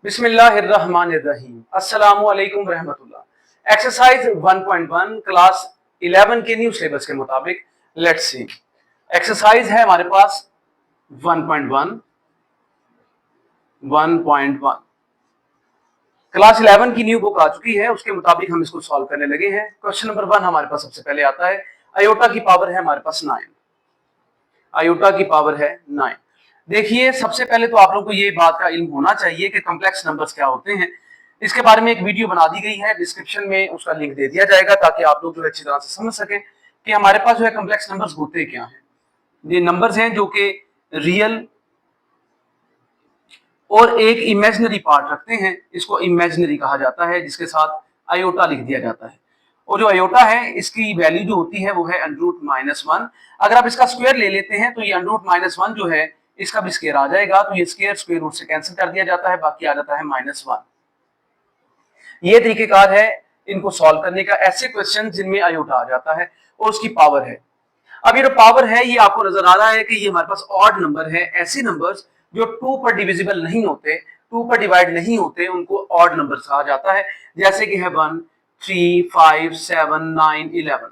बिस्मिल्लाहिर्रहमानिर्रहीम। अस्सलामु अलैकुम रहमतुल्लाह। एक्सरसाइज 1.1 क्लास 11 के न्यू सिलेबस के मुताबिक लेट्स सी। एक्सरसाइज है हमारे पास 1.1 क्लास 11 की न्यू बुक आ चुकी है, उसके मुताबिक हम इसको सॉल्व करने लगे हैं। क्वेश्चन नंबर 1 हमारे पास सबसे पहले आता है। आयोटा की पावर है हमारे पास 9। आयोटा की पावर है 9। देखिए सबसे पहले तो आप लोगों को ये बात का इल्म होना चाहिए कि कॉम्प्लेक्स नंबर्स क्या होते हैं। इसके बारे में एक वीडियो बना दी गई है, डिस्क्रिप्शन में उसका लिंक दे दिया जाएगा ताकि आप लोग जो अच्छी तरह से समझ सकें कि हमारे पास जो है कॉम्प्लेक्स नंबर्स होते क्या हैं। ये नंबर्स हैं जो कि रियल और एक इमेजिनरी पार्ट रखते हैं, इसको इमेजिनरी कहा जाता है, जिसके साथ आयोटा लिख दिया जाता है। और जो आयोटा है इसकी वैल्यू जो होती है वो है √-1। अगर आप इसका स्क्वायर ले लेते हैं तो ये √-1 जो है इसका भी स्क्वायर आ जाएगा, तो ये स्क्वायर रूट से कैंसिल कर दिया जाता है, बाकी आ जाता है -1। ये तरीकेकार है इनको सॉल्व करने का, ऐसे क्वेश्चन जिनमें आयोटा आ जाता है और उसकी पावर है। अब ये जो पावर है ये आपको नजर आ रहा है कि ये हमारे पास ऑड नंबर है। ऐसे नंबर्स जो 2 पर डिविजिबल नहीं होते, 2 पर डिवाइड नहीं होते, उनको ऑड नंबर कहा जाता है, जैसे कि है 1, 3, 5, 7, 9, 11।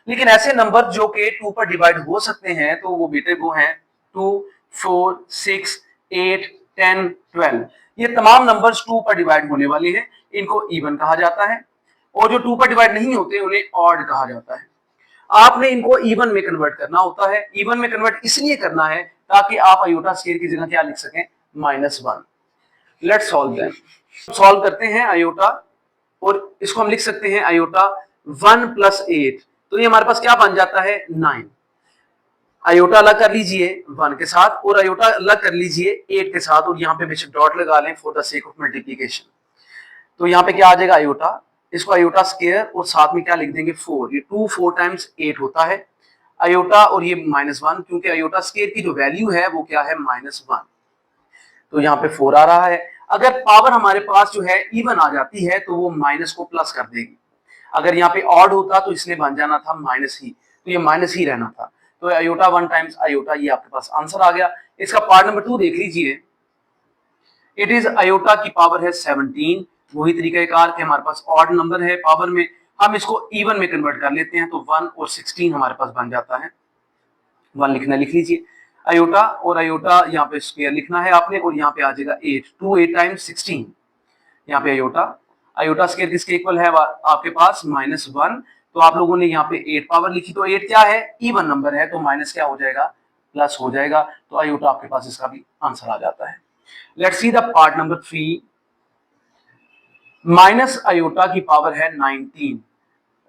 लेकिन ऐसे नंबर जो कि 2 पर डिवाइड हो सकते हैं तो वो बेटे वो हैं 2, 4, 6, 8, 10, 12। ये तमाम नंबर्स 2 पर डिवाइड होने वाले हैं, इनको इवन कहा जाता है। और जो 2 पर डिवाइड नहीं होते उन्हें ऑड कहा जाता है। आपने इनको इवन में कन्वर्ट करना होता है। इवन में कन्वर्ट इसलिए करना है ताकि आप आयोटा स्क्वायर की जगह क्या लिख सकें, -1। Let's solve them. सॉल्व करते हैं आयोटा, और इसको हम लिख सकते हैं आयोटा 1 + 8, तो ये हमारे पास क्या बन जाता है 9। आयोटा अलग कर लीजिए 1 के साथ और आयोटा अलग कर लीजिए 8 के साथ, और यहाँ पे बेशक डॉट लगा लें for the sake of multiplication. तो यहाँ पे क्या आ जाएगा आयोटा, इसको आयोटा स्क्वायर और साथ में क्या लिख देंगे 4। ये 2 4 टाइम्स 8 होता है आयोटा, और ये -1 क्योंकि आयोटा स्क्वायर की जो वैल्यू है वो क्या है -1, तो यहाँ पे 4 आ रहा है। अगर पावर हमारे पास जो है इवन आ जाती है तो वो माइनस को प्लस कर देगी। अगर यहाँ पे ऑड होता तो इसलिए बन जाना था माइनस ही, तो ये माइनस ही रहना था। तो आयोटा 1 टाइम्स आयोटा, ये आपके पास आंसर आ गया। इसका पार्ट नंबर 2 देख लीजिए। इट इज आयोटा की पावर है 17। वही तरीकाकार के हमारे पास ऑड नंबर है पावर में, हम इसको इवन में कन्वर्ट कर लेते हैं, तो 1 और 16 हमारे पास बन जाता है। 1 लिखना लिख लीजिए आयोटा, और आयोटा यहाँ पे स्क्वायर लिखना है आपने, और यहाँ पे आ जाएगा 8। 2 8 टाइम्स 16। यहाँ पे आयोटा, आयोटा स्क्वायर किसके इक्वल है आपके पास -1, तो आप लोगों ने यहाँ पे 8 पावर लिखी, तो 8 क्या है इवन नंबर है, तो माइनस क्या हो जाएगा प्लस हो जाएगा, तो आयोटा आपके पास इसका भी आंसर आ जाता है। Let's see the part number 3। Minus iota की पावर है 19,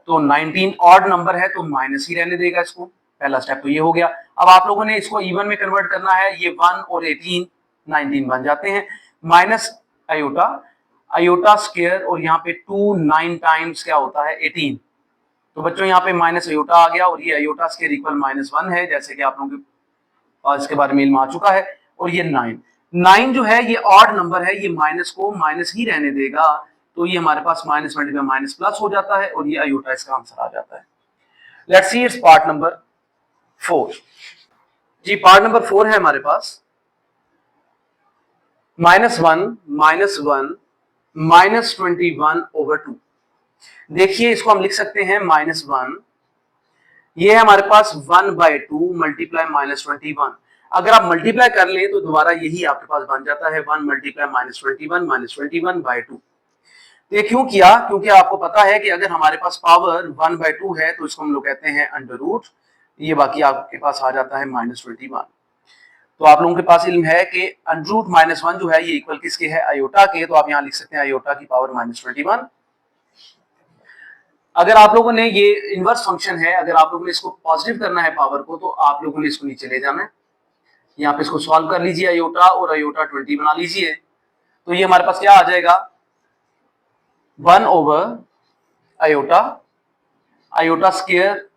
तो 19 ऑड नंबर है तो माइनस ही रहने देगा इसको। पहला स्टेप तो ये हो गया। अब आप लोगों ने इसको इवन में कन्वर्ट करना है, ये 1 और 18 19 बन जाते हैं। माइनस आयोटा, आयोटा स्क्वायर, और यहाँ पे 2 9 टाइम्स क्या होता है 18, तो बच्चों यहाँ पे माइनस आयोटा आ गया, और ये आयोटा स्क्वायर इक्वल -1 है, जैसे कि आप लोगों के पास इसके बारे में इल्म आ चुका है। और ये 9 जो है ये ऑड नंबर है, ये माइनस को माइनस ही रहने देगा, तो ये हमारे पास माइनस मल्टीप्लाई माइनस प्लस हो जाता है, और ये आयोटा इसका आंसर आ जाता है। Let's see its part number 4। जी पार्ट नंबर 4 है हमारे पास -1 -1 -21/2। देखिए इसको हम लिख सकते हैं -1, ये है हमारे पास 1/2 मल्टीप्लाई -21। अगर आप मल्टीप्लाई कर लें तो दोबारा यही आपके पास बन जाता है 1 मल्टीप्लाई -21/2। ये क्यों किया, क्योंकि आपको पता है कि अगर हमारे पास पावर 1/2 है तो इसको हम लोग कहते हैं अंडर रूट, ये बाकी आपके पास आ जाता है -21। तो आप लोगों के पास इल्म है कि अंडर रूट -1 जो है ये इक्वल किसके है आयोटा के, तो आप यहाँ लिख सकते हैं आयोटा की पावर -21। अगर आप लोगों ने ये इनवर्स फंक्शन है, अगर आप लोगों ने इसको पॉजिटिव करना है पावर को, तो आप लोगों ने इसको नीचे ले जाना है। यहाँ पे इसको सॉल्व कर लीजिए आयोटा, और आयोटा 20 बना लीजिए, तो ये हमारे पास क्या आ जाएगा 1 ओवर आयोटा, आयोटा स्क्वायर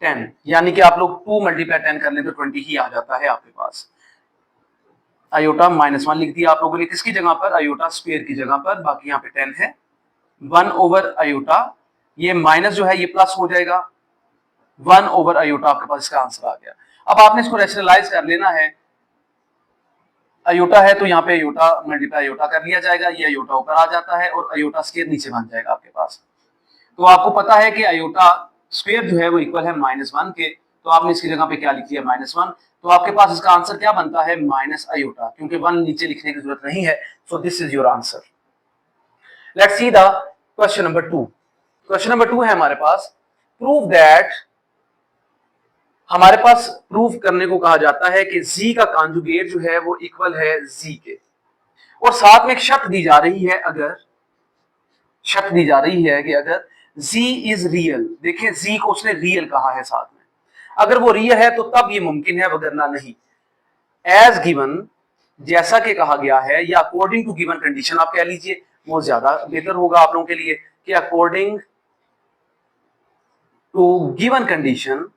10, यानी कि आप लोग 2 मल्टीप्लाई 10 कर लें तो 20 ही आ जाता है आपके पास। आयोटा -1 लिख दिया आप लोगों ने किसकी जगह पर, आयोटा स्क्वायर की जगह पर, बाकी यहाँ पे 10 है। 1 ओवर आयोटा, ये माइनस जो है ये प्लस हो जाएगा, 1 ओवर आयोटा आपके पास इसका आंसर आ गया। अब आपने इसको रैशनलाइज कर लेना है। अयोटा है तो यहाँ पे अयोटा मल्टीप्लाई अयोटा कर लिया जाएगा, ये अयोटा ऊपर आ जाता है और अयोटा स्क्वायर नीचे बन जाएगा आपके पास। तो आपको पता है कि अयोटा स्क्वायर जो है वो इक्वल है -1 के, तो आपने इसकी जगह पे क्या लिख लिया -1, तो आपके पास इसका आंसर क्या बनता है माइनस अयोटा, क्योंकि 1 नीचे लिखने की जरूरत नहीं है। So this is your answer. Let's see the question number 2। Question number 2 है हमारे पास, प्रूव दैट, हमारे पास प्रूव करने को कहा जाता है कि z का कॉन्जुगेट जो है वो इक्वल है z के, और साथ में एक शर्त दी जा रही है, अगर शर्त दी जा रही है कि अगर z इज रियल, देखिए z को उसने रियल कहा है साथ में, अगर वो रियल है तो तब ये मुमकिन है, वगरना नहीं। एज गिवन, जैसा कि कहा गया है, या अकॉर्डिंग टू गिवन कंडीशन आप कह लीजिए, वो ज्यादा बेहतर होगा आप लोगों के लिए, कि according to given condition,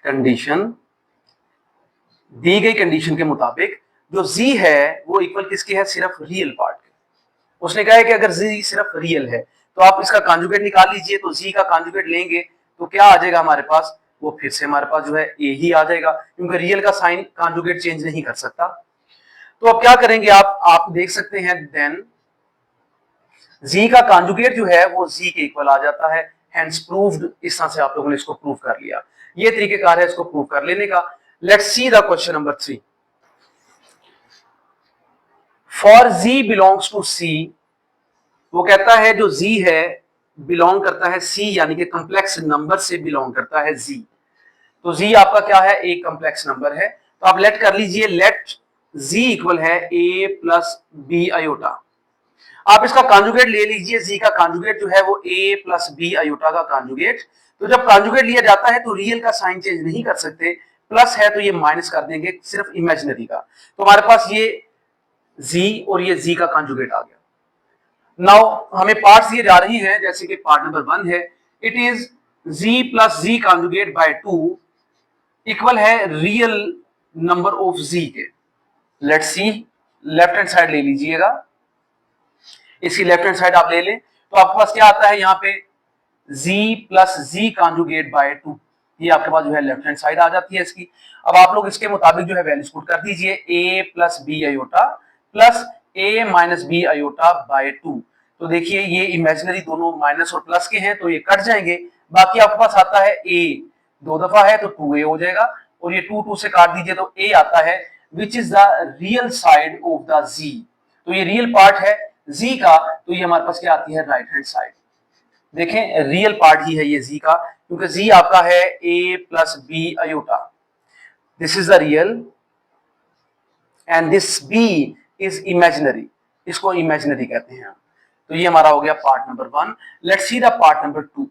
condition दी गई कंडीशन के मुताबिक जो z है वो इक्वल किसके है, सिर्फ रियल पार्ट के। उसने कहा है कि अगर z सिर्फ रियल है तो आप इसका कॉन्जुगेट निकाल लीजिए, तो z का कॉन्जुगेट लेंगे तो क्या आ जाएगा हमारे पास, वो फिर से हमारे पास जो है a ही आ जाएगा, क्योंकि रियल का साइन कॉन्जुगेट चेंज नहीं कर सकता। तो अब क्या करेंगे आप देख सकते हैं, देन z का कॉन्जुगेट जो है वो z के इक्वल आ जाता है, हेंस प्रूव्ड। इस तरह से आप लोगों ने इसको प्रूव कर लिया, ये तरीकेकार है इसको प्रूव कर लेने का। Let's see the question number 3। For z belongs to c, वो कहता है जो z है बिलोंग करता है c, यानी कि कॉम्प्लेक्स नंबर से बिलोंग करता है z। तो z आपका क्या है, एक कॉम्प्लेक्स नंबर है, तो आप लेट कर लीजिए, लेट z इक्वल है a प्लस बी अयोटा। आप इसका कॉन्जुगेट ले लीजिए, z का कॉन्जुगेट जो है वो a प्लस बी अयोटा का कॉन्जुगेट। तो जब कॉन्जुगेट लिया जाता है तो रियल का साइन चेंज नहीं कर सकते, प्लस है तो ये माइनस कर देंगे सिर्फ इमेजिनरी का, तो हमारे पास ये z और ये z का कॉन्जुगेट आ गया। नाउ हमें पार्ट्स दिए जा रही हैं, जैसे कि पार्ट नंबर 1 है, it is z plus z conjugate by 2 equal है रियल नंबर ऑफ z के। Let's see, left hand side ले लीजिएगा, इसकी लेफ्ट हैंड साइड आप ले लें, तो आपके पास क्या आता है यहाँ पे, z plus z conjugate by 2, ये आपके पास जो है लेफ्ट हैंड साइड आ जाती है इसकी। अब आप लोग इसके मुताबिक जो है वैल्यूज पुट कर दीजिए, a plus b iota plus a minus b iota by 2। तो देखिए ये इमेजिनरी दोनों माइनस और प्लस के हैं तो ये कट जाएंगे, बाकी आपके पास आता है a, 2 दफा है तो 2a हो जाएगा, और ये 2 से काट दीजिए तो a आता है, which is the real side of the z। तो ये रियल पार्ट है z का, तो ये हमारे पास क्या आती है, राइट हैंड साइड। देखें रियल पार्ट ही है ये z का, क्योंकि z आपका है a plus b iota, this is the real and this b is imaginary, इसको इमेजिनरी कहते हैं। तो ये हमारा हो गया part number 1। Let's see the part number 2।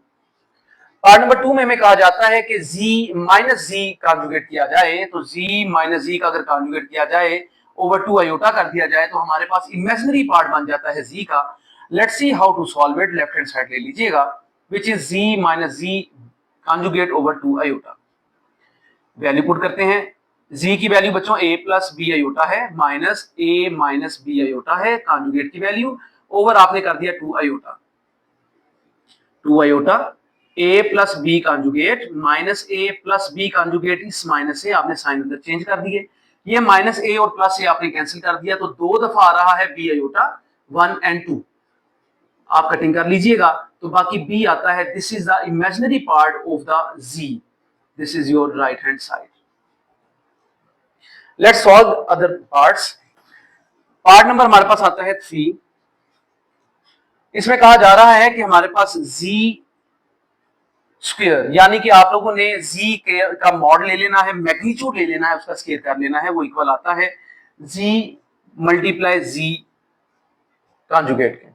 Part number 2 में हमें कहा जाता है कि z माइनस z कॉन्जुगेट किया जाए, तो z माइनस z का अगर कॉन्जुगेट किया जाए ओवर 2 अयोटा कर दिया जाए तो हमारे पास इमेजिनरी पार्ट बन जाता है z का। Let's see how to solve it, left hand side ले लीजिएगा, which is z minus z conjugate over 2 iota. Value put करते हैं, z की वैल्यू बच्चों a प्लस बी अयोटा है, minus a minus b iota है conjugate की value, over आपने कर दिया 2 iota, 2 iota a plus b conjugate minus a plus b conjugate, इस माइनस से आपने साइन अंदर चेंज कर दिए, ये माइनस a और प्लस a आपने कैंसिल कर दिया, तो 2 दफा आ रहा है b अयोटा 1 एंड 2, आप कटिंग कर लीजिएगा तो बाकी b आता है, this is the imaginary part of the z, this is your right hand side. Let's solve other parts. Part number हमारे पास आता है 3। इसमें कहा जा रहा है कि हमारे पास z स्क्वायर, यानी कि आप लोगों ने z के का मॉड ले लेना है, मैग्नीट्यूड ले लेना है, उसका स्क्वायर कर लेना है, वो इक्वल आता है z मल्टीप्लाई z कॉन्जुगेट के।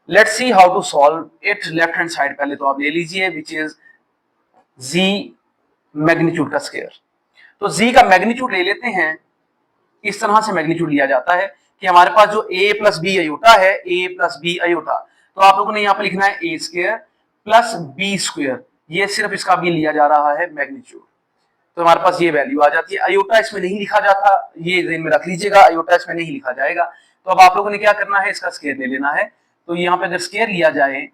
Let's see how to solve it. Left hand side पहले तो आप ले लीजिए, विच इज z मैग्नीट्यूड का स्क्वायर। तो z का मैग्नीट्यूड ले लेते हैं, इस तरह से मैग्नीट्यूड लिया जाता है कि हमारे पास जो a प्लस बी अयोटा है, a प्लस बी अयोटा, तो आप लोगों ने यहाँ पे लिखना है a square plus B square, ये सिर्फ इसका भी लिया जा रहा है मैग्नीट्यूड, तो हमारे पास ये वैल्यू आ जाती है। अयोटा इसमें नहीं लिखा जाता, ये ध्यान में रख लीजिएगा, अयोटा इसमें नहीं लिखा जाएगा। तो अब आप लोगों ने क्या करना है, इसका स्क्वायर ले लेना है, तो यहाँ पे अगर स्क्वायर लिया जाए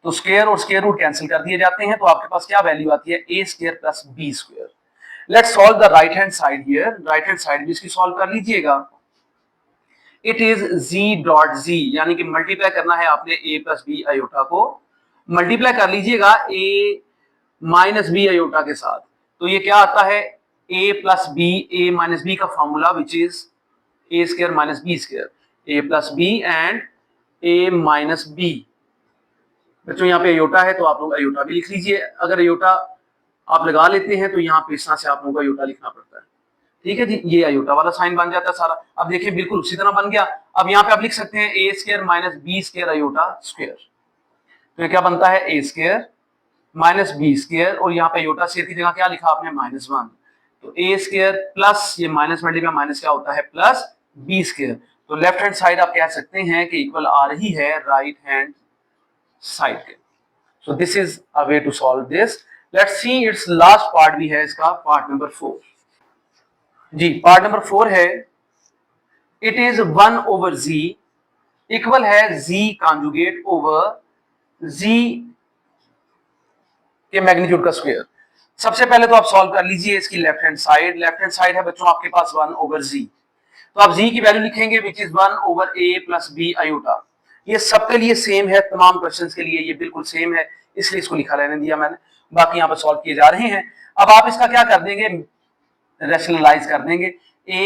तो स्क्वायर और स्क्वायर रूट कैंसिल कर दिए जाते हैं, तो आपके पास क्या वैल्यू आती है, a square plus B square. Let's solve the right hand side here, right hand side भी इसकी सॉल्व कर लीजिएगा। It is z dot z, यानी कि मल्टीप्लाई करना है आपने a प्लस बी आयोटा को, मल्टीप्लाई कर लीजिएगा a माइनस बी आयोटा के साथ। तो ये क्या आता है, a plus B, a minus B का formula which is a square minus B square, a plus B and a minus B. बच्चों यहाँ पे अयोटा है तो आप लोग अयोटा भी लिख लीजिए, अगर अयोटा आप लगा लेते हैं तो यहाँ पे इस तरह से आप लोगों को अयोटा लिखना पड़ता है। ठीक है जी, ये अयोटा वाला साइन बन जाता है सारा। अब देखिए बिल्कुल उसी तरह बन गया। अब यहाँ पे आप लिख सकते हैं A square minus B square iota square. तो ये क्या बनता है, A square minus B square, और यहाँ पे अयोटा स्क्वायर की जगह क्या लिखा आपने, -1। तो ए स्क्वायर प्लस ये माइनस मल्टीप्लाई माइनस क्या होता है, प्लस बी स्क्वायर। तो लेफ्ट हैंड साइड आप कह सकते हैं कि इक्वल आ रही है राइट हैंड साइड के। So this is a way to solve this. Let's see its last part भी है इसका, पार्ट नंबर 4 जी। पार्ट नंबर 4 है, it is 1 over z equal है z कॉन्जुगेट ओवर z के मैग्नीट्यूड का स्क्वायर। सबसे पहले तो आप सॉल्व कर लीजिए इसकी left hand side. Left hand side है बच्चों आपके पास 1 ओवर z, तो आप z की वैल्यू लिखेंगे which is 1 over a plus b iota. ये सबके लिए सेम है, तमाम क्वेश्चंस के लिए ये बिल्कुल सेम है, इसलिए इसको लिखा रहने दिया मैंने। बाकी यहाँ पर सॉल्व किए जा रहे हैं। अब आप इसका क्या कर देंगे, रैशनलाइज कर देंगे, a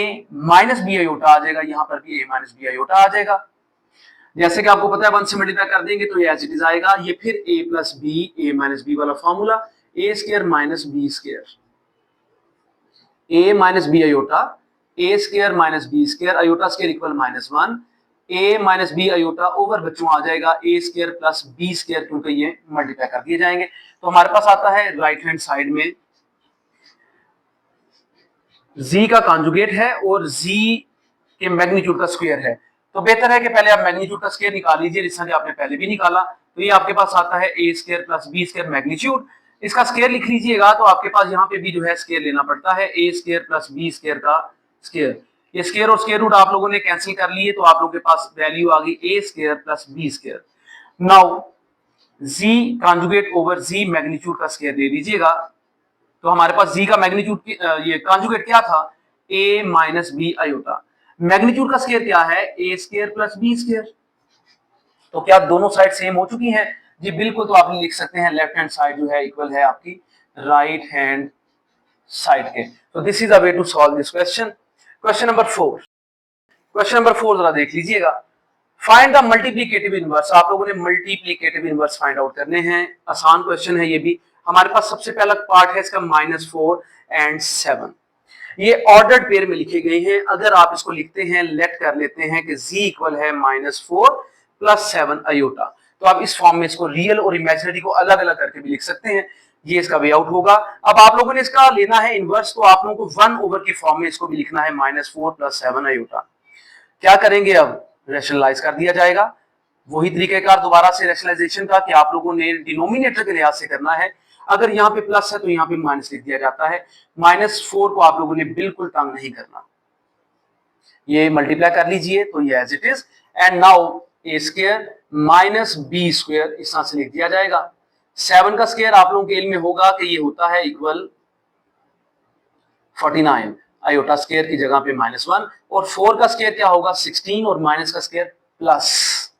माइनस बी आयोटा आ जाएगा, यहाँ पर भी a माइनस बी आयोटा आ जाएगा। जैसे कि आपको पता है 1 से मल्टीप्लाई कर देंगे तो ये एज इट इज आएगा। ये फिर a plus B, a minus B वाला formula, a square minus B square, a minus B iota, a square minus B square, iota square equal -1, a minus B iota over बच्चों आ जाएगा a square plus B square, क्योंकि ये multiply कर दिए जाएंगे। तो हमारे पास आता है राइट हैंड साइड में z का कॉन्जुगेट है और z के मैग्नीट्यूड का स्क्वायर है। तो बेहतर है कि पहले आप मैग्नीट्यूड का स्क्वायर निकाल लीजिए, जिस तरह आपने पहले भी निकाला। तो ये आपके पास आता है a square plus B square magnitude, इसका स्क्वायर लिख लीजिएगा। तो आपके पास यहाँ पे भी जो है स्क्वायर लेना पड़ता है, a square plus B square का स्क्वायर। ये स्क्वायर और स्क्वायर रूट आप लोगों ने कैंसिल कर लिए, तो आप लोगों के पास वैल्यू आ गई a square plus B square. Now z conjugate over z magnitude का स्क्वायर ले लीजिएगा। तो हमारे पास z का मैग्नीट्यूड ये कॉन्जुगेट क्या था, a minus B iota. Magnitude का स्क्वायर क्या है, a square plus B square. तो क्या दोनों साइड सेम हो चुकी हैं जी, बिल्कुल। तो आप लिख सकते हैं लेफ्ट हैंड साइड जो है इक्वल है आपकी राइट हैंड साइड के। तो this is a way to solve this question. Question number 4, question number 4 जरा देख लीजिएगा। Find the multiplicative inverse. आप लोगों ने मल्टीप्लिकेटिव इनवर्स फाइंड आउट करने हैं, आसान क्वेश्चन है ये भी। हमारे पास सबसे पहला पार्ट है इसका -4 एंड 7। ये ऑर्डर्ड पेयर में लिखे गए हैं। अगर आप इसको लिखते हैं, लेट कर लेते हैं कि z इक्वल है -4 प्लस 7 आयोटा, तो आप इस फॉर्म में इसको रियल और इमेजिनरी को अलग अलग करके भी लिख सकते हैं। ये इसका वे आउट होगा। अब आप लोगों ने इसका लेना है इनवर्स, तो आप लोगों को 1 ओवर के फॉर्म में इसको भी लिखना है -4 प्लस 7 आयोटा। क्या करेंगे, अब रैशनलाइज कर दिया जाएगा। वही तरीकेकार दोबारा से रैशनलाइजेशन का कि आप लोगों ने डिनोमिनेटर के लिहाज से करना है। अगर यहाँ पे प्लस है तो यहाँ पे माइनस लिख दिया जाता है। -4 को आप लोगों ने बिल्कुल तंग नहीं करना, ये मल्टीप्लाई कर लीजिए तो ये as it is. And now a square minus B square इस तरह से लिख दिया जाएगा। 7 का स्क्वायर आप लोगों के इल्म में होगा कि ये होता है इक्वल 49, आयोटा स्क्वायर की जगह पे -1, और 4 का स्क्वायर क्या होगा, 16, और माइनस का square plus.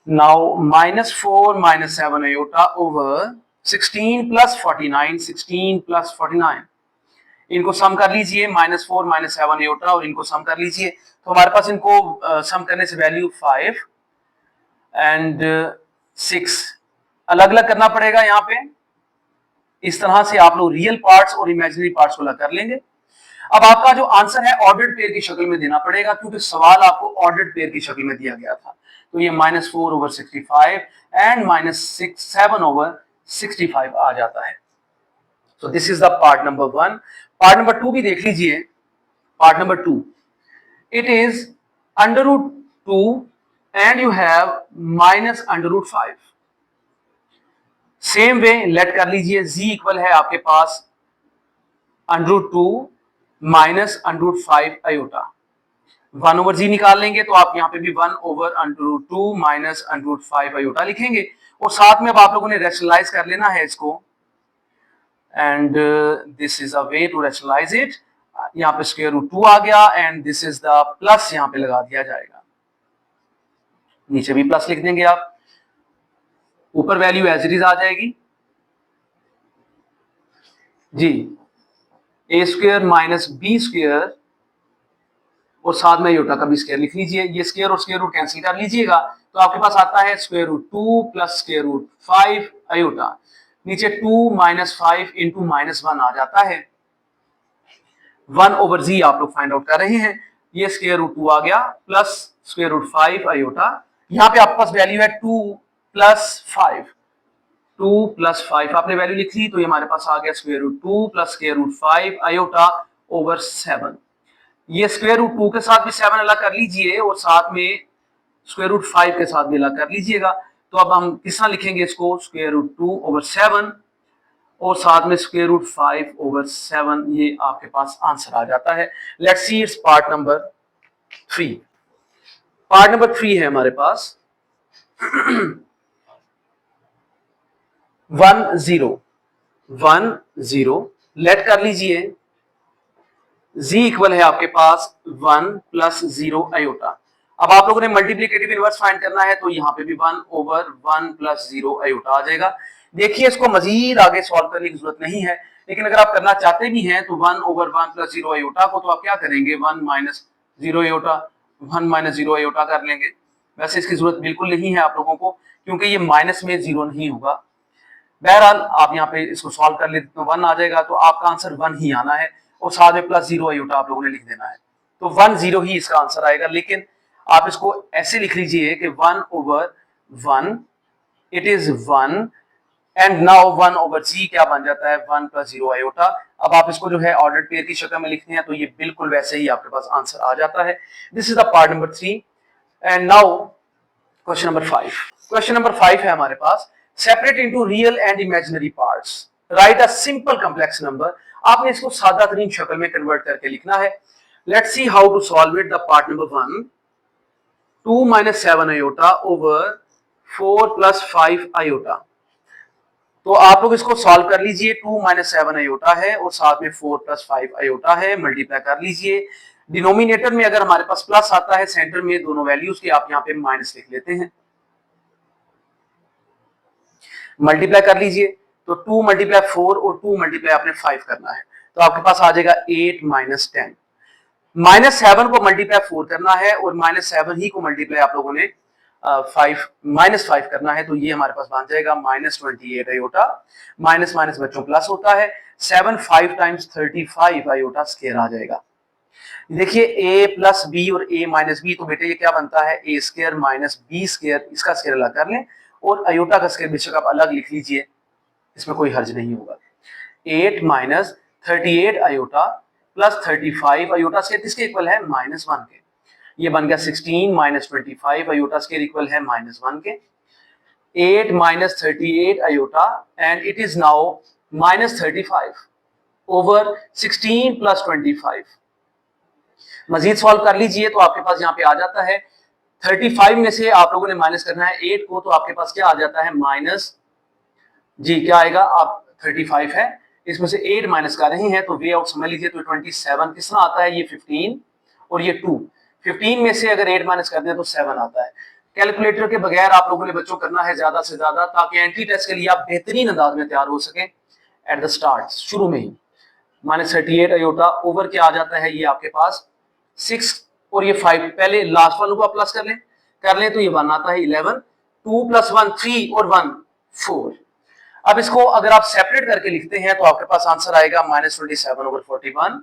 Now -4 - 7 iota over 16 plus 49, 16 plus 49, इनको सम कर लीजिए, -4 - 7 आयोटा, और इनको सम कर लीजिए। तो हमारे पास इनको सम करने से वैल्यू 5 एंड 6 अलग अलग करना पड़ेगा। यहाँ पे इस तरह से आप लोग रियल पार्ट्स और इमेजिनरी पार्ट्स को अलग कर लेंगे। अब आपका जो आंसर है ऑर्डर्ड पेयर की शक्ल में देना पड़ेगा, क्योंकि सवाल आपको ऑर्डर्ड पेयर की शक्ल में दिया गया था। तो ये -4 ओवर 65 एंड -7 ओवर 65 आ जाता है। So this is the part number 1. Part number 2 भी देख लीजिए। Part number 2, it is √2 and you have -√5. Same way late कर लीजिए, z इक्वल है आपके पास √2 माइनस √5 आयोटा। 1 ओवर z निकाल लेंगे तो आप यहाँ पे भी 1 ओवर √2 माइनस √5 आयोटा लिखेंगे। और साथ में अब आप लोगों ने रैशनलाइज कर लेना है इसको। And this is a way to rationalise it. यहाँ पे स्क्वायर रूट 2 आ गया and this is the plus यहाँ पे लगा दिया जाएगा, नीचे भी प्लस लिख देंगे आप, ऊपर वैल्यू एज इट इज आ जाएगी जी, ए स्क्वायर माइनस बी स्क्वायर और साथ में आयोटा का भी स्क्वायर लिख लीजिए। ये स्क्वायर और स्क्वायर रूट कैंसिल कर लीजिएगा तो आपके पास आता है square root 2 plus square root 5 iota, नीचे 2 माइनस 5 इंटू माइनस 1 आ जाता है, 1 ओवर जी आप लोग फाइंड आउट कर रहे हैं। ये स्क्वायर रूट 2 आ गया प्लस स्क्वायर रूट 5 आयोटा, यहाँ पे आपके पास वैल्यू है 2 प्लस 5, 2 प्लस 5 आपने वैल्यू लिख ली तो ये हमारे पास आ गया square root 2 plus square root 5 iota over 7। ये स्क्वायर रूट 2 के साथ भी 7 अलग कर लीजिए और साथ में स्क्वायर रूट 5 के साथ भी अलग कर लीजिएगा। तो अब हम किस तरह लिखेंगे इसको, स्क्वायर रूट 2 ओवर 7 और साथ में स्क्वायर रूट 5 ओवर 7, ये आपके पास आंसर आ जाता है। Let's see its part number 3। Part number 3 है हमारे पास 1 0 1 0, लेट कर लीजिए z इक्वल है आपके पास 1 प्लस 0 आयोटा। अब आप लोगों ने मल्टीप्लिकेटिव इनवर्स फाइंड करना है तो यहाँ पे भी 1 ओवर 1 प्लस 0 आयोटा आ जाएगा। देखिए इसको मजीद आगे सॉल्व करने की जरूरत नहीं है, लेकिन अगर आप करना चाहते भी हैं तो 1 ओवर 1 प्लस 0 आयोटा को तो आप क्या करेंगे, 1 माइनस 0 आयोटा, 1 माइनस 0 आयोटा कर लेंगे। वैसे इसकी जरूरत बिल्कुल नहीं है आप लोगों को, क्योंकि ये माइनस में 0 नहीं होगा। बहरहाल आप यहाँ पे इसको सॉल्व कर लेते तो 1 आ जाएगा, तो आपका आंसर 1 ही आना है और साथ में प्लस 0 आयोटा आप लोगों ने लिख देना है, तो 1 0 ही इसका आंसर आएगा। लेकिन आप इसको ऐसे लिख लीजिए कि 1 over 1 it is 1 and now 1 over G क्या बन जाता है, 1 प्लस 0 आयोटा। अब आप इसको जो है ऑर्डर्ड पेयर की शक्ल में लिखते हैं तो ये बिल्कुल वैसे ही आपके पास आंसर आ जाता है। This is the part number 3 and now question number 5। Question number 5 है हमारे पास, separate into real and imaginary parts, write a simple complex number. आपने इसको सादा तरीन शक्ल में कन्वर्ट करके लिखना है। Let's see how to solve it. The part number 1, 2 minus 7 iota over 4 plus 5 iota. तो आप लोग इसको सॉल्व कर लीजिए, 2 माइनस 7 आयोटा है और साथ में 4 प्लस 5 आयोटा है, मल्टीप्लाई कर लीजिए। डिनोमिनेटर में अगर हमारे पास प्लस आता है, सेंटर में दोनों वैल्यूज के आप यहाँ पे माइनस लिख लेते हैं, मल्टीप्लाई कर लीजिए। तो 2 मल्टीप्लाई 4 और 2 मल्टीप्लाई आपने 5 करना है, तो आपके पास आ जाएगा 8 माइनस 10। माइनस 7 को मल्टीप्लाई 4 करना है और माइनस 7 ही को मल्टीप्लाई आप लोगों ने 5 माइनस 5 करना है, तो ये हमारे पास बन जाएगा माइनस 28 आयोटा। माइनस माइनस बच्चों प्लस होता है, 7 5 टाइम्स 35 आयोटा स्क्वायर आ जाएगा। देखिए a प्लस बी और a माइनस बी, तो बेटे ये क्या बनता है, a square minus B square, इसका स्क्वायर अलग कर लें और आयोटा का स्क्वायर बेशक आप अलग लिख लीजिए, इसमें कोई हर्ज नहीं होगा। 8 minus 38 iota plus 35 iota square किसके इक्वल है, माइनस 1 के। ये बन गया 16 माइनस 25 आयोटा स्क्वायर इक्वल है माइनस 1 के। 8 minus 38 iota and it is now minus 35 over 16 plus 25। मजीद सॉल्व कर लीजिए तो आपके पास यहाँ पे आ जाता है 35 में से आप लोगों ने माइनस करना है 8 को, तो आपके पास क्या आ जाता है, माइनस जी क्या आएगा, आप 35 है, इसमें से 8 माइनस कर रहे हैं तो वे आउट समझ लीजिए, तो 27 कितना आता है, ये 15 और ये 2। 15 में से अगर 8 माइनस कर दें तो 7 आता है। कैलकुलेटर के बगैर आप लोगों ने बच्चों करना है ज्यादा से ज्यादा, ताकि एंट्री टेस्ट के लिए आप बेहतरीन अंदाज में तैयार हो सके एट द स्टार्ट, शुरू में ही। माइनस 38 आयोटा ओवर क्या आ जाता है, ये आपके पास 6 और ये 5, पहले लास्ट वालों को आप प्लस कर लें तो ये 1 आता है 11, 2 प्लस 1 3 और 1 4। अब इसको अगर आप सेपरेट करके लिखते हैं तो आपके पास आंसर आएगा माइनस 27 ओवर 41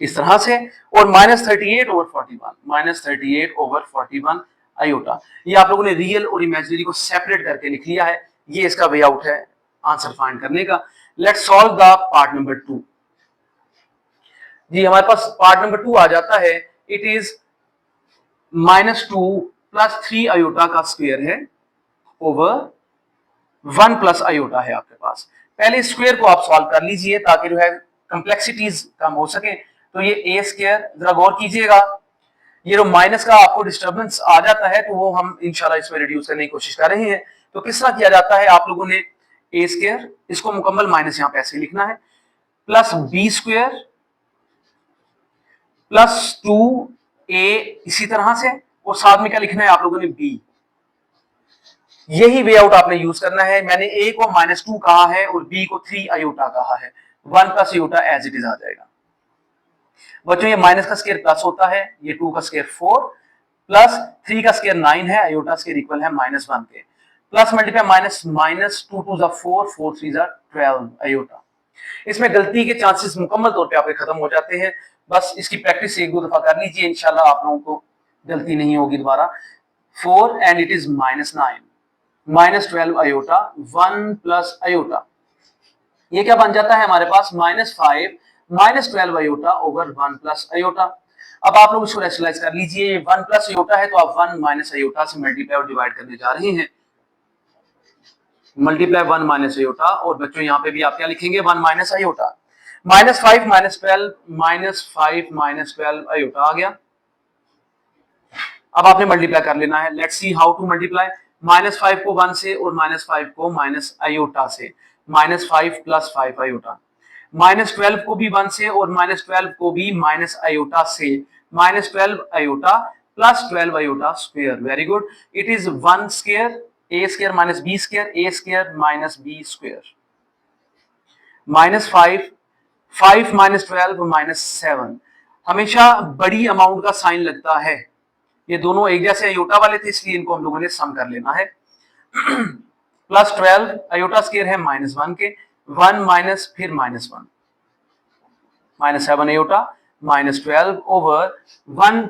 इस तरह से, और minus 38 over 41, minus 38 over 41 iota. ये आप लोगों ने रियल और इमेजिनरी को सेपरेट करके लिख लिया है, ये इसका वे आउट है आंसर फाइंड करने का। Let's solve the part number 2। जी हमारे पास पार्ट नंबर 2 आ जाता है, it is minus 2 plus 3 iota का स्क्वायर है ओवर 1 प्लस आयोटा है आपके पास। पहले स्क्वायर को आप सॉल्व कर लीजिए ताकि जो है कंप्लेक्सिटीज कम हो सके। तो ये ए स्क्वायर, जरा गौर कीजिएगा, ये जो माइनस का आपको डिस्टर्बेंस आ जाता है तो वो हम इंशाल्लाह इसमें रिड्यूस करने की कोशिश कर रहे हैं। तो किस तरह किया जाता है, आप लोगों ने ए स्क्वायर, इसको मुकम्मल माइनस यहां पे ऐसे लिखना है, plus B square plus 2a इसी तरह से, और साथ में क्या लिखना है आप लोगों ने b। यही वे आउट आपने यूज करना है। मैंने a को -2 कहा है और b को 3 आयोटा कहा है, 1 plus iota as it is आ जाएगा। बच्चों ये माइनस का स्क्वायर प्लस होता है, ये 2 का स्क्वायर 4 प्लस 3 का स्क्वायर 9 है, आयोटा स्क्वायर इक्वल है -1 के, plus multiply minus, minus 2 2 4 4 3 12 iota. इसमें गलती के चांसेस मुकम्मल तौर पे आपके खत्म हो जाते हैं। बस इसकी प्रैक्टिस एक दो दफा कर लीजिए, इंशाल्लाह आप लोगों को गलती नहीं होगी दोबारा। 4 and it is -9, -12 iota, 1 plus iota, ये क्या बन जाता है हमारे पास -5 -12 आयोटा ओवर 1 प्लस आयोटा। अब आप लोग इसको रैशनलाइज कर लीजिए, 1 प्लस आयोटा है तो आप 1 माइनस आयोटा से मल्टीप्लाई और डिवाइड करने जा रहे हैं, मल्टीप्लाई 1 माइनस आयोटा, और बच्चों यहाँ पे भी आप क्या लिखेंगे 1 माइनस आयोटा, -5 -12 -5 -12 आयोटा आ गया। अब आपने मल्टीप्लाई कर लेना है, let's see how to multiply. -5 को 1 से और -5 को माइनस आयोटा से, -5 प्लस 5 आयोटा, -12 को भी 1 से और -12 को भी माइनस आयोटा से, -12 iota plus 12 iota square. Very good, it is 1 square, a square minus b square, a square minus b square, -5 5 -12 -7। हमेशा बड़ी अमाउंट का साइन लगता है, ये दोनों एक जैसे आयोटा वाले थे इसलिए इनको हम लोगों ने सम कर लेना है। प्लस 12 आयोटा स्क्वायर है -1 के, 1 माइनस फिर -1, -7 iota, -12 over 1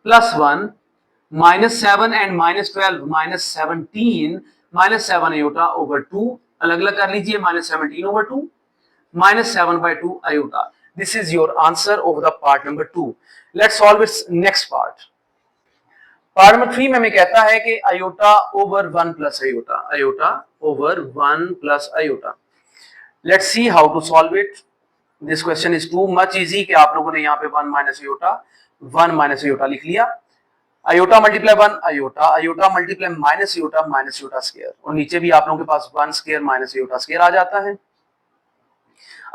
plus 1, -7 and -12 -17, -7 iota over 2, अलग अलग कर लीजिए, -17 over 2, -7/2 iota. This is your answer of the part number 2। Let's solve its next part. Part number 3 में हमें कहता है कि iota over 1 plus iota, iota over 1 plus iota. Let's see how to solve it. This question is too much easy कि आप लोगों ने यहाँ पे 1 माइनस आयोटा, 1 माइनस आयोटा लिख लिया, iota multiply 1 iota, iota multiply minus iota square, और नीचे भी आप लोगों के पास 1 स्क्वायर माइनस आयोटा स्क्वायर आ जाता है।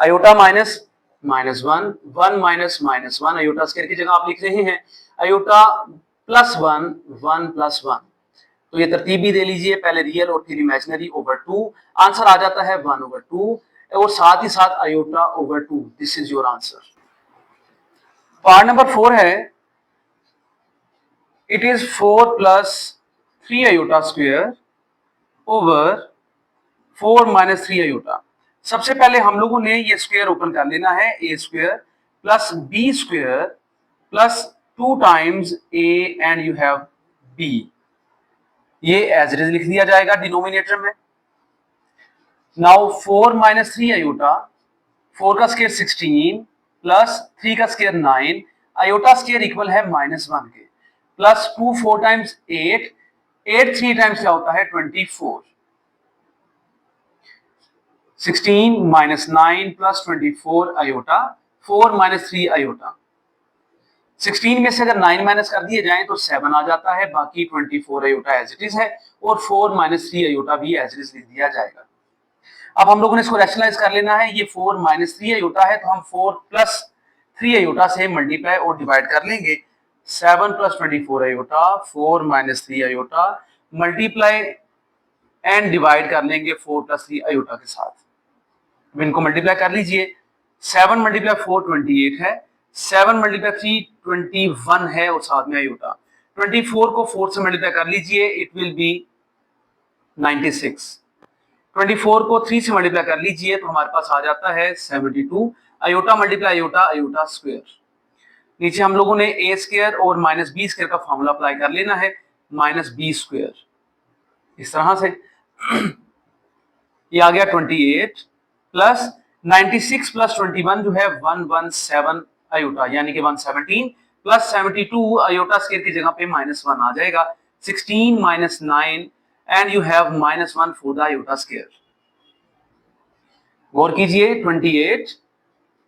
Iota minus -1, 1 minus -1 iota square की जगह आप लिख रहे हैं आयोटा प्लस 1, 1 प्लस 1। तो ये तरतीब भी दे लीजिए, पहले रियल और फिर इमेजिनरी ओवर 2, आंसर आ जाता है 1 ओवर 2, और साथ ही साथ iota over 2। This is your answer. Part number 4 है, it is 4 plus 3 iota square over 4 minus 3 iota. सबसे पहले हम लोगों ने ये स्क्वायर ओपन कर लेना है, A square plus B square plus 2 times A and you have B, ये एज इट इज लिख दिया जाएगा डिनोमिनेटर में। नाउ 4 माइनस 3 आयोटा, 4 का स्क्वायर 16 प्लस 3 का स्क्वायर 9, आयोटा स्क्वायर इक्वल है -1 के, प्लस 2 4 टाइम्स 8, 8 3 टाइम्स क्या होता है 24, 16 minus 9 plus 24 iota, 4 minus 3 iota. 16 में से अगर 9 माइनस कर दिए जाएं तो 7 आ जाता है, बाकी 24 आयोटा एज इट इज है, और 4 माइनस 3 आयोटा भी एज इट इज लिख दिया जाएगा। अब हम लोगों ने इसको रैशनलाइज कर लेना है, ये 4 माइनस 3 आयोटा है तो हम 4 प्लस 3 आयोटा से मल्टीप्लाई और डिवाइड कर लेंगे, 7 plus 24 iota, 4 minus 3 iota, multiply and divide कर लेंगे 4 प्लस 3 आयोटा के साथ। इनको मल्टीप्लाई कर लीजिए, 7 मल्टीप्लाई 4 28 है, 7 मल्टीप्लाई 3 21 है, और साथ में आयोटा। 24 को 4 से मल्टीप्लाई कर लीजिए, इट विल बी 96। 24 को 3 से मल्टीप्लाई कर लीजिए तो हमारे पास आ जाता है 72, iota multiply iota, iota square. नीचे हम लोगों ने ए स्क्वायर और माइनस बी स्क्वायर का फॉर्मूला अप्लाई कर लेना है, माइनस बी स्क्वायर, इस तरह से ये आ गया 28 प्लस 96 प्लस 21 जो है 117 आयोटा, यानी कि 117 प्लस 72 आयोटा स्क्वायर की जगह पे -1 आ जाएगा, 16 minus 9 and you have -1 for the iota square. गौर कीजिए, 28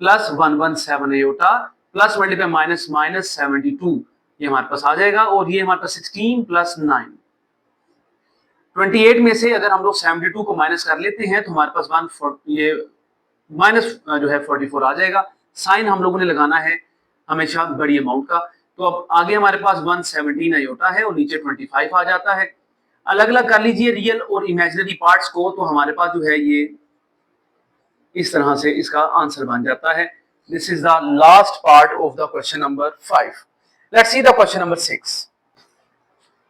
plus 117 iota plus multiply minus minus 72, ये हमारे पास आ जाएगा, और ये हमारे पास 16 प्लस 9, 28 में से अगर हम लोग 72 को माइनस कर लेते हैं तो हमारे पास ये माइनस जो है 44 आ जाएगा। साइन हम लोगों ने लगाना है हमेशा बड़ी अमाउंट का। तो अब आगे हमारे पास 117 आयोटा है और नीचे 25 आ जाता है। अलग अलग कर लीजिए रियल और इमेजिनरी पार्ट्स को, तो हमारे पास जो है ये इस तरह से इसका आंसर बन जाता है। This is the last part of the question number 5। Let's see the question number 6।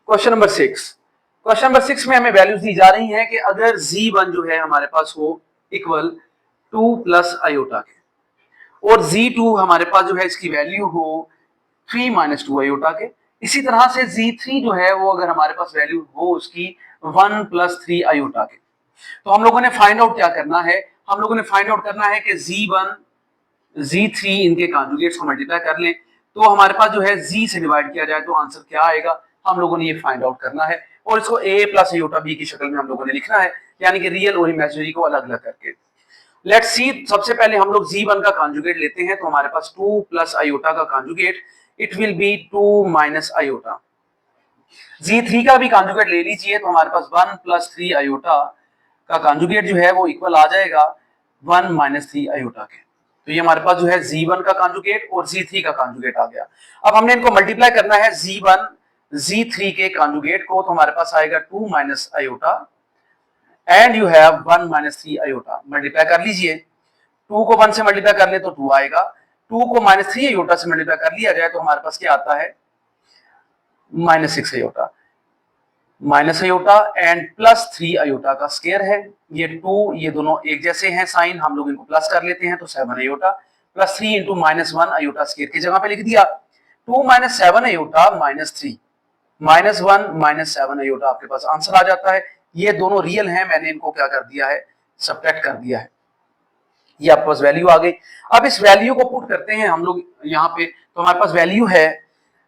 Question number 6, question number 6 में हमें वैल्यूज दी जा रही हैं कि अगर z1 जो है हमारे पास हो इक्वल 2 प्लस आयोटा के और z2 हमारे पास जो है इसकी वैल्यू हो 3 माइनस 2 आयोटा के। इसी तरह से z3 जो है वो अगर हमारे पास वैल्यू हो उसकी 1 प्लस 3 आयोटा के। तो हम लोगों ने फाइंड आउट क्या करना है, हम लोगों ने फाइंड आउट करना है कि z1 z3 इनके कॉन्जुगेट्स को मल्टीप्लाई कर लें तो हमारे पास जो है z से डिवाइड किया जाए तो आंसर क्या आएगा, हम लोगों ने ये फाइंड आउट करना है और इसको a प्लस आयोटा b की शक्ल में हम लोगों ने लिखना है, यानी कि रियल और इमेजिनरी को अलग अलग करके। लेट्स सी, सबसे पहले हम लोग z1 का कॉन्जुगेट लेते हैं तो हमारे पास 2 प्लस आयोटा का conjugate it will be 2 minus iota. z3 का भी कॉन्जुगेट ले लीजिए तो हमारे पास 1 प्लस 3 आयोटा का कॉन्जुगेट जो है वो इक्वल आ जाएगा 1 माइनस 3 आयोटा के। तो ये हमारे पास जो है z1 का कॉन्जुगेट और z3 का कॉन्जुगेट आ गया। अब हमने इनको मल्टीप्लाई करना है z1 z3 के कॉन्जुगेट को, तो हमारे पास आएगा 2 minus iota and you have 1 minus 3 iota. Multiply कर लीजिए, 2 को 1 से मल्टीप्लाई कर ले तो 2 आएगा, 2 को माइनस 3 आयोटा से मल्टीप्लाई कर लिया जाए तो हमारे पास क्या आता है minus 6 iota. Minus iota and plus 3 iota का स्क्वायर है, ये 2 ये दोनों एक जैसे हैं साइन, हम लोग इनको प्लस कर लेते हैं तो 7 iota plus 3 into minus 1 iota square की जगह पे लिख दिया। 2 minus 7 iota minus 3 minus 1 minus 7 iota आपके पास आंसर आ जाता है। ये दोनों रियल हैं, मैंने इनको क्या कर दिया है सब्ट्रैक्ट कर दिया है, ये आपके पास वैल्यू आ गई। अब इस वैल्यू को पुट करते हैं हम लोग यहाँ पे, तो हमारे पास वैल्यू है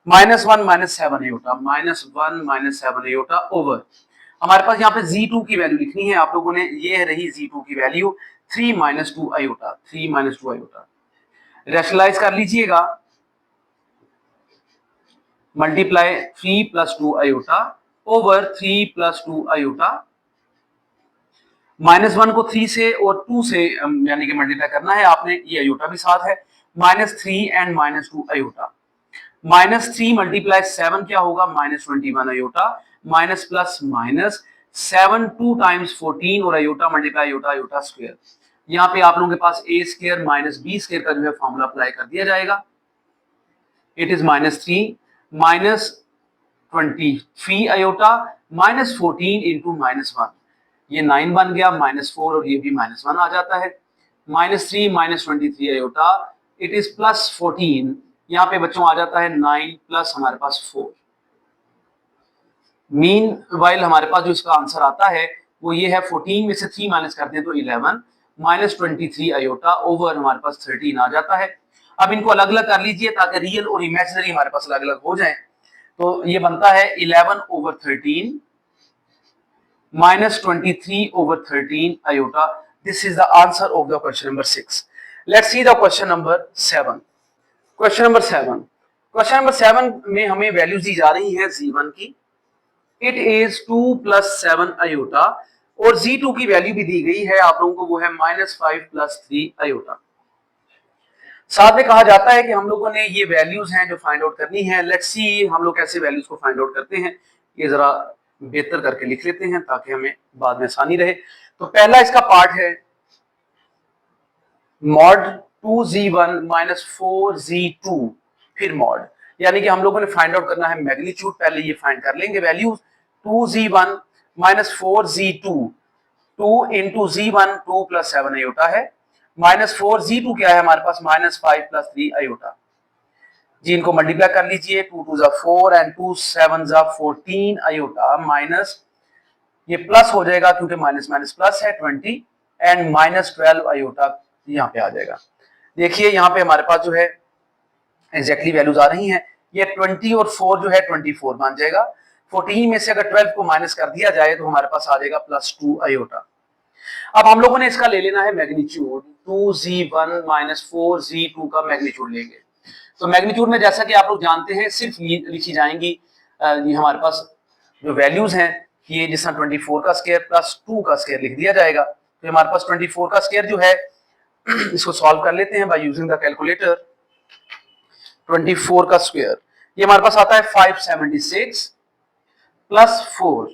minus 1 minus 7 iota minus 1 minus 7 iota over हमारे पास यहाँ पे z2 की वैल्यू लिखनी है आप लोगों ने, ये रही z2 की value 3 minus 2 iota 3 minus 2 iota. Rationalise कर लीजिएगा, multiply 3 plus 2 iota over 3 plus 2 iota. Minus 1 को 3 से और 2 से यानी कि मल्टीप्लाई करना है आपने, ये आयोटा भी साथ है, minus 3 and minus 2 iota. Minus 3 multiply 7 क्या होगा minus 21 iota, minus plus minus 7 2 times 14 और iota multiply iota iota square. यहाँ पे आप लोगों के पास a square minus b square का जो है फॉर्मूला अप्लाई कर दिया जाएगा। It is minus 3 minus 23 iota minus 14 into minus 1, ये 9 बन गया, माइनस 4 और ये भी माइनस 1 आ जाता है। Minus 3 minus 23 iota it is plus 14, यहाँ पे बच्चों आ जाता है 9 प्लस हमारे पास 4। मीन वाइल हमारे पास जो इसका आंसर आता है वो ये है 14 में से 3 माइनस करते हैं तो 11 माइनस 23 आयोटा ओवर हमारे पास 13 आ जाता है। अब इनको अलग अलग कर लीजिए ताकि रियल और इमेजिनरी हमारे पास अलग अलग हो जाए। तो ये बनता है 11 over 13 minus 23 over 13 iota. This is the answer of the question number 6। Let's see the question number 7। Question number 7, question number 7 में हमें वैल्यूज दी जा रही है z1 की, इट इज 2 प्लस 7 आयोटा और z2 की वैल्यू भी दी गई है आप लोगों को, वो है माइनस 5 प्लस 3 आयोटा। साथ में कहा जाता है कि हम लोगों ने ये वैल्यूज हैं जो फाइंड आउट करनी है। लेट्स सी हम लोग कैसे वैल्यूज को फाइंड आउट करते हैं, ये जरा बेहतर करके लिख लेते हैं ताकि हमें बाद में आसानी रहे। तो पहला इसका पार्ट है मॉड 2z1 माइनस 4z2 फिर मॉड, यानी कि हम लोगों ने फाइंड आउट करना है मैग्नीट्यूड, पहले ये फाइंड कर लेंगे values. 2z1 minus 4z2 2 into z1 2 plus 7 iota है, माइनस 4z2 क्या है हमारे पास माइनस 5 प्लस 3 आयोटा। जी इनको मल्टीप्लाई कर लीजिए, 2 2 4 एंड 2 7 14 आयोटा माइनस ये प्लस हो जाएगा क्योंकि माइनस माइनस प्लस है 20 एंड माइनस 12 आयोटा यहाँ पे आ जाएगा। देखिए यहाँ पे हमारे पास जो है एग्जैक्टली वैल्यूज आ रही हैं, ये 20 और 4 जो है 24 बन जाएगा। 14 में से अगर 12 को माइनस कर दिया जाए तो हमारे पास आ जाएगा प्लस 2 आयोटा। अब हम लोगों ने इसका ले लेना है मैग्नीट्यूड, 2z1 माइनस 4z2 का मैग्नीट्यूड लेंगे। तो मैग्नीट्यूड में जैसा कि आप लोग जानते हैं सिर्फ लिखी जाएंगी ये हमारे पास जो वैल्यूज हैं कि ये जिस तरह 24 का स्क्वायर प्लस 2 का स्क्वायर लिख दिया जाएगा। तो हमारे पास 24 का स्क्वायर जो है इसको सॉल्व कर लेते हैं बाय यूजिंग द कैलकुलेटर। 24 का स्क्वायर ये हमारे पास आता है 576 प्लस 4,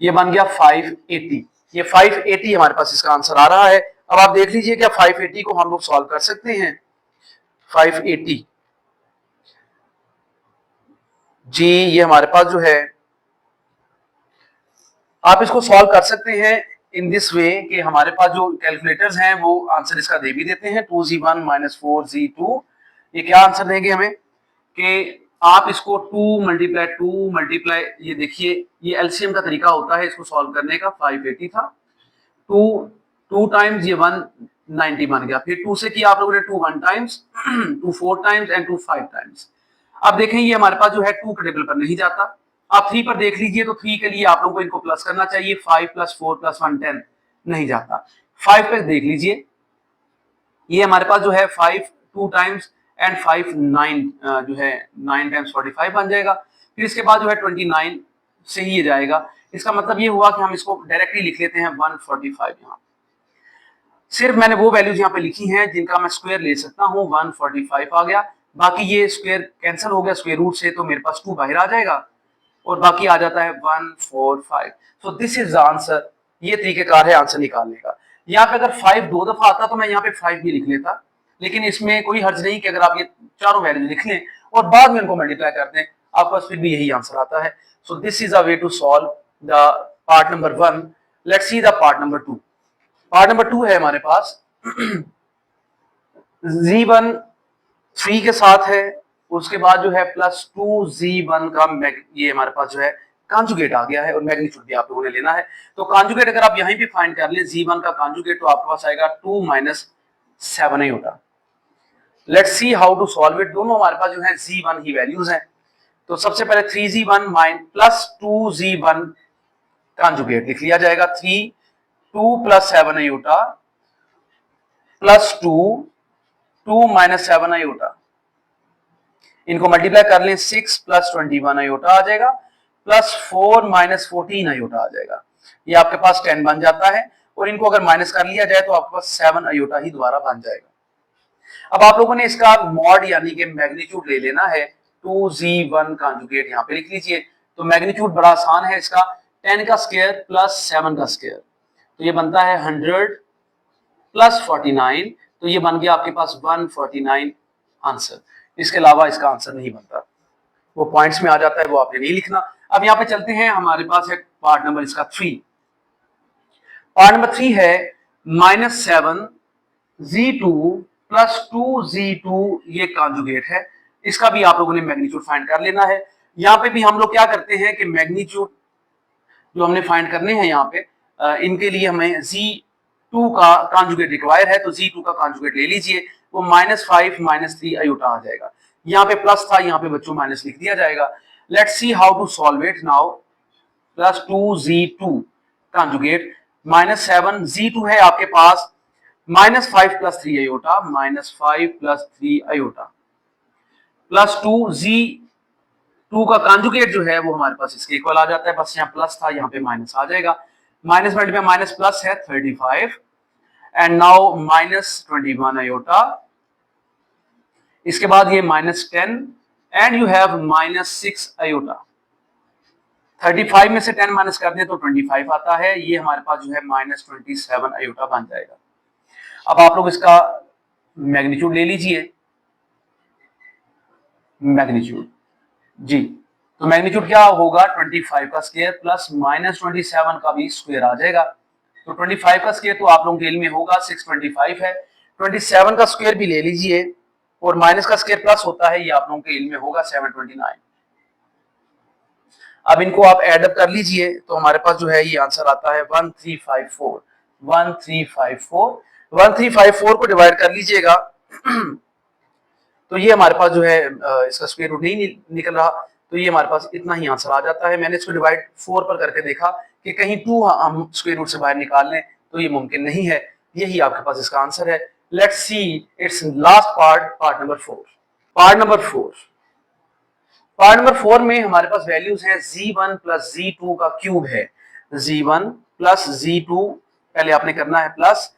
ये बन गया 580। ये 580 हमारे पास इसका आंसर आ रहा है। अब आप देख लीजिए क्या 580 को हम लोग सॉल्व कर सकते हैं? 580 जी ये हमारे पास जो है आप इसको सॉल्व कर सकते हैं इन दिस वे कि हमारे पास जो कैलकुलेटर्स हैं वो आंसर इसका दे भी देते हैं 2z1 माइनस 4z2। ये क्या आंसर देंगे हमें कि आप इसको 2 मल्टीप्लाई ये देखिए ये एलसीएम का तरीका होता है इसको सॉल्व करने का। 580 था, 2 टाइम्स ये 190 बन गया, फिर 2 से किया आप लोगों ने 2 1 टाइम्स, 2 4 टाइम्स एंड 2 5 टाइम्स। अब देखें ये हमारे पास जो है 2 के टेबल पर नहीं जाता। आप 3 पर देख लीजिए तो 3 के लिए आप लोगों को इनको प्लस करना चाहिए। 5 प्लस 4 प्लस 1 10 नहीं जाता। 5 पे देख लीजिए ये हमारे पास जो है 5 2 टाइम्स एंड 5 9 जो है 9 टाइम्स 45 बन जाएगा। फिर इसके बाद जो है 29 से ही ये जाएगा। इसका मतलब ये हुआ कि हम इसको डायरेक्टली लिख लेते हैं 145। यहाँ सिर्फ मैंने वो वैल्यूज यहाँ पे लिखी हैं जिनका मैं स्क्वायर ले सकता हूँ। 145 आ गया, बाकी ये स्क्वायर कैंसिल हो गया स्क्वायर रूट से, तो मेरे पास 2 बाहर आ जाएगा और बाकी आ जाता है 145। सो दिस इज द आंसर। ये तरीकेकार है आंसर निकालने का। यहाँ पे अगर 5 2 दफा आता तो मैं यहाँ पे 5 भी लिख लेता, लेकिन इसमें कोई हर्ज नहीं कि अगर आप ये चारों वैल्यू लिख लें और बाद में उनको मल्टीप्लाई कर दें, आपके पास फिर भी यही आंसर आता है। So this is a way to solve the part number 1। Let's see the part number 2। Part number 2 है हमारे पास z1 3 के साथ है, उसके बाद जो है प्लस 2z1 का ये हमारे पास जो है कॉन्जुगेट आ गया है और मैग्नीट्यूड भी आप लोगों ने लेना है। तो कॉन्जुगेट अगर आप यहीं पे फाइंड कर ले z1 का कॉन्जुगेट तो आपके पास आएगा 2 माइनस 7 ही होता। Let's see how to solve it. दोनों हमारे पास जो है z1 ही वैल्यूज हैं। तो सबसे पहले 3z1 प्लस 2z1 कॉन्जुगेट लिख लिया जाएगा। 3 2 plus 7 iota plus 2 2 minus 7 iota, इनको मल्टीप्लाई कर लें 6 प्लस 21 आयोटा आ जाएगा प्लस 4 माइनस 14 आयोटा आ जाएगा। ये आपके पास 10 बन जाता है और इनको अगर माइनस कर लिया जाए तो आपके पास 7 आयोटा ही दोबारा बन जाएगा। अब आप लोगों ने इसका मॉड यानी कि मैग्नीट्यूड ले लेना है। 2z1 कॉन्जुगेट यहाँ पे लिख लीजिए। तो मैग्नीट्यूड बड़ा आसान है इसका, 10 का स्क्वायर प्लस 7 का स्क्वायर, तो ये बनता है 100 प्लस 49, तो ये बन गया आपके पास 149 आंसर। इसके अलावा इसका आंसर नहीं बनता, वो पॉइंट्स में आ जाता है, वो आपने नहीं लिखना। अब यहाँ पे चलते हैं, हमारे पास है पार्ट नंबर इसका 3। पार्ट नंबर 3 है -7z2 प्लस 2z2, ये कॉन्जुगेट है। इसका भी आप लोगों ने मैग्नीट्यूड फाइंड कर लेना है। यहाँ पे भी हम लोग क्या करते हैं कि मैग्नीट्यूड जो हमने फाइंड करने हैं यहाँ पे इनके लिए हमें z2 का कॉन्जुगेट रिक्वायर है, तो z2 का कॉन्जुगेट ले लीजिए। वो -5 -3 आयोटा आ जाएगा। यहाँ पे प्लस था, यहाँ पे बच्चों माइनस लिख दिया जाएगा। Let's see how to solve it now. Plus 2z2 conjugate -7 z2 है आपके पास -5 plus 3 iota, -5 plus 3 iota plus 2z2 का कॉन्जुगेट जो है वो हमारे पास इसके इक्वल आ जाता है। बस यहाँ प्लस था, यहाँ पे माइनस आ जाएगा। माइनस मल्टीप्लाई माइनस प्लस है 35 एंड नाउ -21 आयोटा, इसके बाद ये -10 एंड यू हैव -6 आयोटा। 35 में से 10 माइनस कर दें तो 25 आता है। ये हमारे पास जो है -27 आयोटा बन जाएगा। अब आप लोग इसका मैग्नीट्यूड ले लीजिए। मैग्नीट्यूड जी, तो मैग्नीट्यूड क्या होगा 25 का स्क्वायर प्लस -27 का भी स्क्वायर आ जाएगा। तो 25 का स्क्वायर तो आप लोगों के में होगा 625 है। 27 का स्क्वायर भी ले लीजिए और माइनस का स्क्वायर प्लस होता है, ये आप लोगों के में होगा 729। अब इनको आप एड अप कर लीजिए तो हमारे पास जो है ये आंसर आता है 1354। 1354 1354 को डिवाइड कर लीजिएगा तो ये हमारे पास जो है इसका स्क्वायर रूट नहीं निकल रहा, तो ये हमारे पास इतना ही आंसर आ जाता है। मैंने इसको डिवाइड 4 पर करके देखा कि कहीं 2 हम स्क्वायर रूट से बाहर निकाल लें, तो ये मुमकिन नहीं है। यही आपके पास इसका आंसर है। Let's see its last part, part number 4। Part number 4 part number 4 में हमारे पास वैल्यूज हैं z1 प्लस z2 का क्यूब है। z1 प्लस z2 पहले आपने करना है प्लस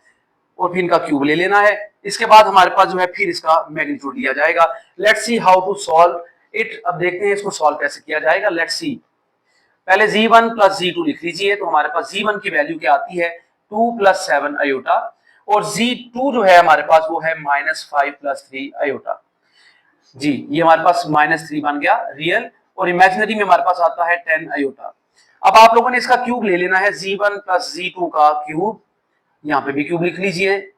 और फिर इनका क्यूब ले लेना है। इसके बाद हमारे पास जो है फिर इसका मैग्नीट्यूड लिया जाएगा। Let's see how to solve it. अब देखते हैं इसको सॉल्व कैसे किया जाएगा। लेट्स सी, पहले z1 प्लस z2 लिख लीजिए। तो हमारे पास z1 की वैल्यू क्या आती है 2 प्लस 7 आयोटा और z2 जो है हमारे पास वो है -5 प्लस 3 आयोटा। जी ये हमारे पास -3 बन गया रियल, और इमेजिनरी में हमारे पास आता है 10 आयोटा। अब आप लोगों ने इसका क्यूब ले लेना है, z1 प्लस z2 का क्यूब। यहां पे भी क्यूब लिख लीजिए,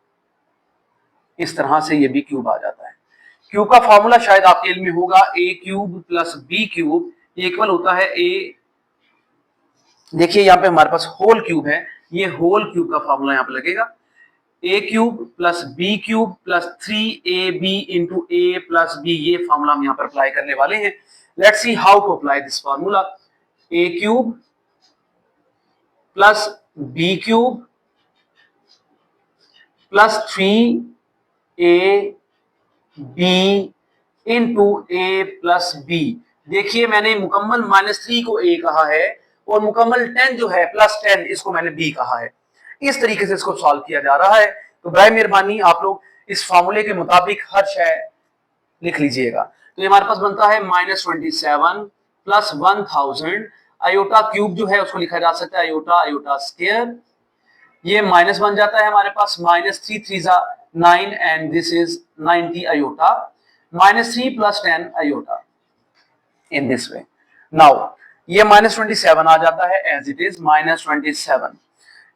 इस तरह से ये भी क्यूब आ जाता है। क्यूब का फॉर्मूला शायद आपके इल्म में होगा, a cube plus b cube equal होता है a। देखिए यहाँ पे हमारे पास होल क्यूब है, ये होल क्यूब का फॉर्मूला यहाँ पे लगेगा, a cube plus b cube plus 3ab into a plus b। ये फॉर्मूला हम यहाँ पर अप्लाई करने वाले हैं। Let's see how to apply this formula. a cube plus b cube plus 3ab into a plus b। देखिए मैंने मुकम्मल -3 को a कहा है और मुकम्मल 10 जो है प्लस 10 इसको मैंने b कहा है। इस तरीके से इसको सॉल्व किया जा रहा है। तो बराए मेहरबानी आप लोग इस फॉर्मूले के मुताबिक हर शय लिख लीजिएगा। तो ये हमारे पास बनता है -27 प्लस 1000 आयोटा क्यूब जो है उसको लिखा जा सकता है आयोटा, आयोटा स्क्वायर। ये माइनस बन जाता है हमारे पास -3 3 9 and this is 90 iota, -3 plus 10 iota in this way. Now ये -27 आ जाता है एज इट इज -27।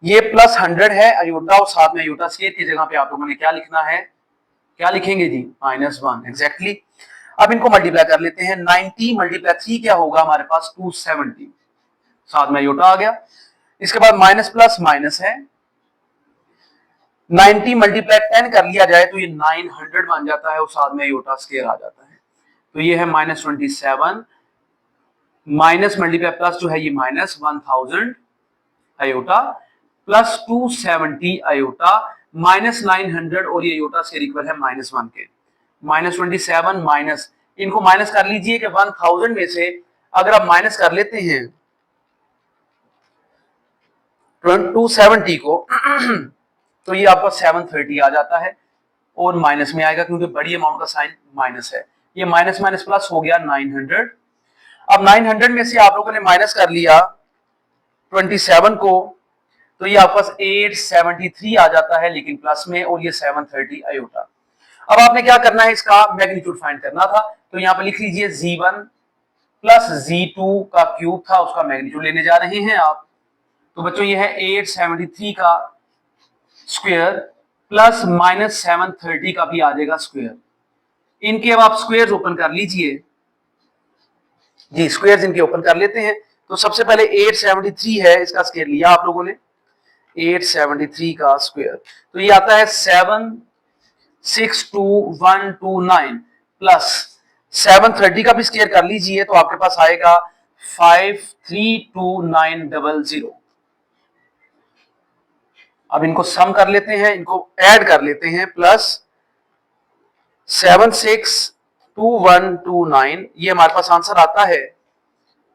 ये प्लस 100 है आयोटा और साथ में आयोटा स्क्वायर की जगह पे आप लोगों ने क्या लिखना है, क्या लिखेंगे जी -1 एग्जैक्टली। अब इनको मल्टीप्लाई कर लेते हैं। 90 मल्टीप्लाई 3 क्या होगा हमारे पास 270, साथ में आयोटा आ गया। इसके बाद माइनस प्लस माइनस है, 90 मल्टीप्लाई 10 कर लिया जाए तो ये 900 बन जाता है और साथ में आयोटा स्क्वायर आ जाता है। तो ये है -27 माइनस मल्टीप्लाई प्लस जो है ये -1000 आयोटा प्लस 270 आयोटा -900 और ये आयोटा से इक्वल है -1 के। -27 माइनस, इनको माइनस कर लीजिए कि 1000 में से अगर आप माइनस कर लेते हैं 270 को तो ये आपका 730 आ जाता है और माइनस में आएगा क्योंकि बड़ी अमाउंट का साइन माइनस है। ये माइनस माइनस प्लस हो गया 900। अब 900 में से आप लोगों ने माइनस कर लिया 27 को तो ये आपके पास 873 आ जाता है लेकिन प्लस में, और ये 730 आयोटा। अब आपने क्या करना है, इसका मैग्नीट्यूड फाइंड करना था। तो यहाँ पे लिख लीजिए z1 प्लस z2 का क्यूब था उसका मैग्नीट्यूड लेने जा रहे हैं आप। तो बच्चों ये है 873 का स्क्वायर प्लस -730 का भी आ जाएगा स्क्वायर। इनके अब आप स्क्वायर्स ओपन कर लीजिए जी, स्क्वायर्स इनके ओपन कर लेते हैं। तो सबसे पहले 873 है, इसका स्क्वायर लिया आप लोगों ने 873 का स्क्वायर, तो ये आता है 762129 प्लस 730 का भी स्क्वायर कर लीजिए तो आपके पास आएगा 532900। अब इनको सम कर लेते हैं, इनको ऐड कर लेते हैं, प्लस 762129, ये हमारे पास आंसर आता है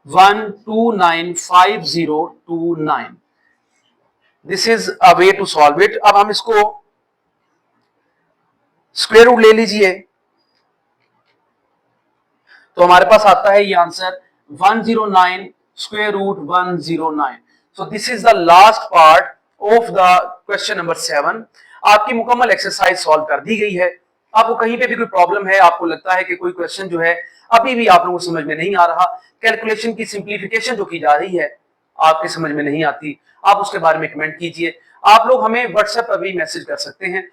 1295029। This is a way to solve it. अब हम इसको स्क्वायर रूट ले लीजिए तो हमारे पास आता है ये answer 109 square root 109। So this is the last part of the question number 7। आपकी मुकम्मल एक्सरसाइज सॉल्व कर दी गई है। आपको कहीं पे भी कोई प्रॉब्लम है, आपको लगता है कि कोई क्वेश्चन जो है अभी भी आप लोगों को समझ में नहीं आ रहा, कैलकुलेशन की सिंप्लीफिकेशन जो की जा रही है आपके समझ में नहीं आती, आप उसके बारे में कमेंट कीजिए। आप लोग हमें व्हाट्सएप पर भी मैसेज कर सकते हैं।